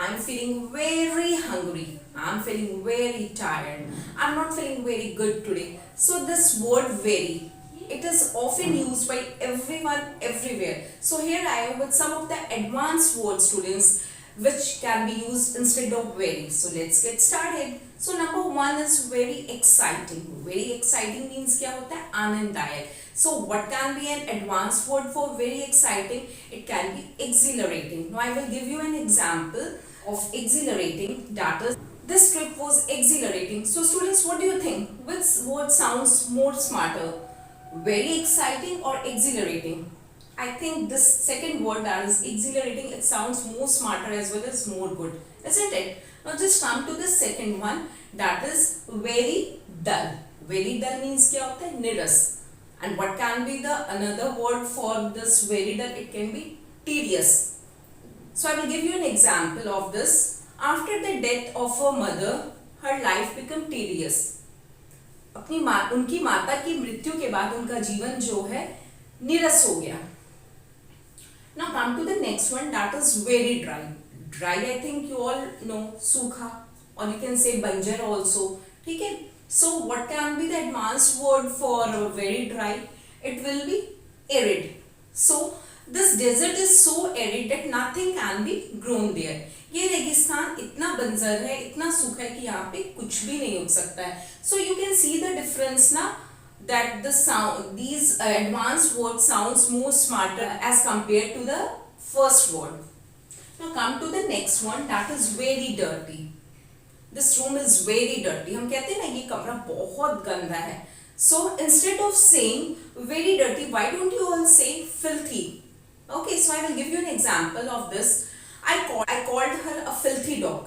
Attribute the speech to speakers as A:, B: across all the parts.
A: I'm feeling very hungry. I'm feeling very tired. I'm not feeling very good today. So this word very, it is often used by everyone everywhere. So here I am with some of the advanced word students which can be used instead of very. So let's get started. So number one is very exciting. Very exciting means क्या होता है? आनंददायक. So what can be an advanced word for very exciting? It can be exhilarating. Now I will give you an example of exhilarating. That is, this trip was exhilarating. So students, what do you think? Which word sounds more smarter? Very exciting or exhilarating? I think this second word, that is exhilarating, it sounds more smarter as well as more good, isn't it? Now just come to the second one, that is very dull. Very dull means क्या होता है? निरस. And what can be the another word for this very dull? It can be tedious. So I will give you an example of this. After the death of her mother, her life became tedious. उनकी माता की मृत्यु के बाद उनका जीवन जो है नीरस हो गया. Now come to the next one, that is very dry. Dry, I think you all know, सूखा, or you can say बंजर also. ठीक है? So what can be the advanced word for very dry? It will be arid. So this desert is so arid that nothing can be grown there. ये रेगिस्तान इतना बंजर है, इतना सूखा है कि यहाँ पे कुछ भी नहीं उग सकता है. So you can see the difference ना, that the sound, these advanced word sounds more smarter as compared to the first word. Now come to the next one, that is very dirty. This room is very dirty. हम कहते हैं ना ये कमरा बहुत गंदा है. So instead of saying very dirty, why don't you all say filthy? Okay, so I will give you an example of this. I called her a filthy dog.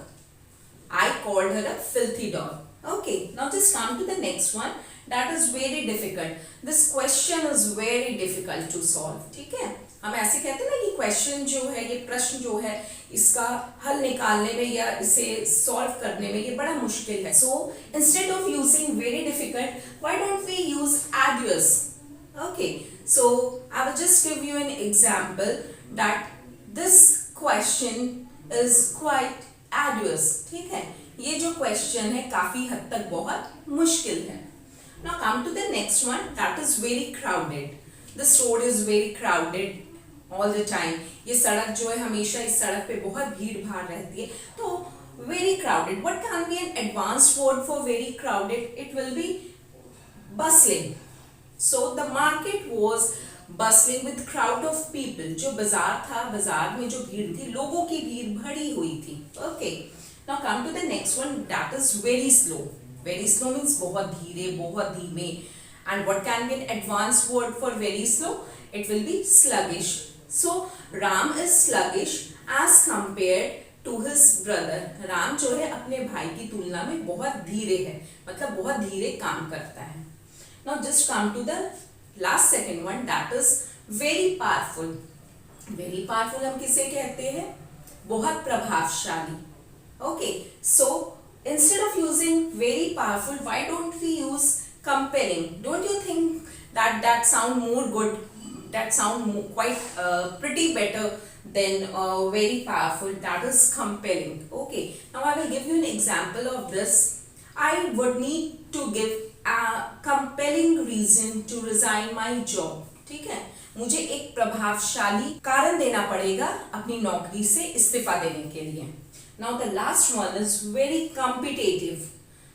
A: I called her a filthy dog. Okay, now just come to the next one. That is very difficult. This question is very difficult to solve. ठीक है? हम ऐसे कहते हैं ना कि question जो है, ये प्रश्न जो है, इसका हल निकालने में या इसे सॉल्व करने में ये बड़ा मुश्किल है. So instead of using very difficult, why don't we use arduous? Okay, so I will just give you an example that this question is quite arduous. ठीक है? ये जो क्वेश्चन है काफी हद तक बहुत मुश्किल है. Now come to the next one, that is very crowded. This road is very crowded all the time. ये सड़क जो है हमेशा इस सड़क पे बहुत भीड़ भाड़ रहती है. तो very crowded. What can be an advanced word for very crowded? It will be bustling. So the market was bustling with crowd of people. जो बाजार था, बाजार में जो भीड़ थी, लोगों की भीड़ भरी हुई थी. Okay. Now come to the next one, that is very slow. Very slow means बहुत धीरे, बहुत धीमे. And what can be an advanced word for very slow? It will be sluggish. So Ram is sluggish as compared to his brother. Ram जो है अपने भाई की तुलना में बहुत धीरे है, मतलब बहुत धीरे काम करता है. Now just come to the last second one, that is very powerful. Very powerful हम किसे कहते हैं? बहुत प्रभावशाली. Okay, so instead of using very powerful, why don't we use compelling? Don't you think that sound more good? That sound quite pretty better than very powerful. That is compelling. Okay. Now I will give you an example of this. I would need to give a compelling reason to resign my job. ठीक है? मुझे एक प्रभावशाली कारण देना पड़ेगा अपनी नौकरी से इस्तीफा देने के लिए. Now the last one is very competitive.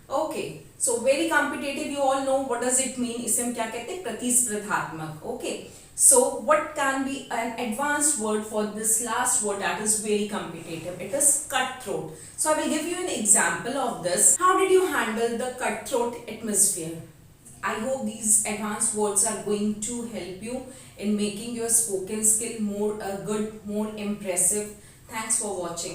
A: Okay, so very competitive, you all know what does it mean? इसे हम क्या कहते हैं? प्रतिस्पर्धात्मक. Okay, so what can be an advanced word for this last word, that is very competitive? It is cutthroat. So I will give you an example of this. How did you handle the cutthroat atmosphere? I hope these advanced words are going to help you in making your spoken skill more good, more impressive. Thanks for watching.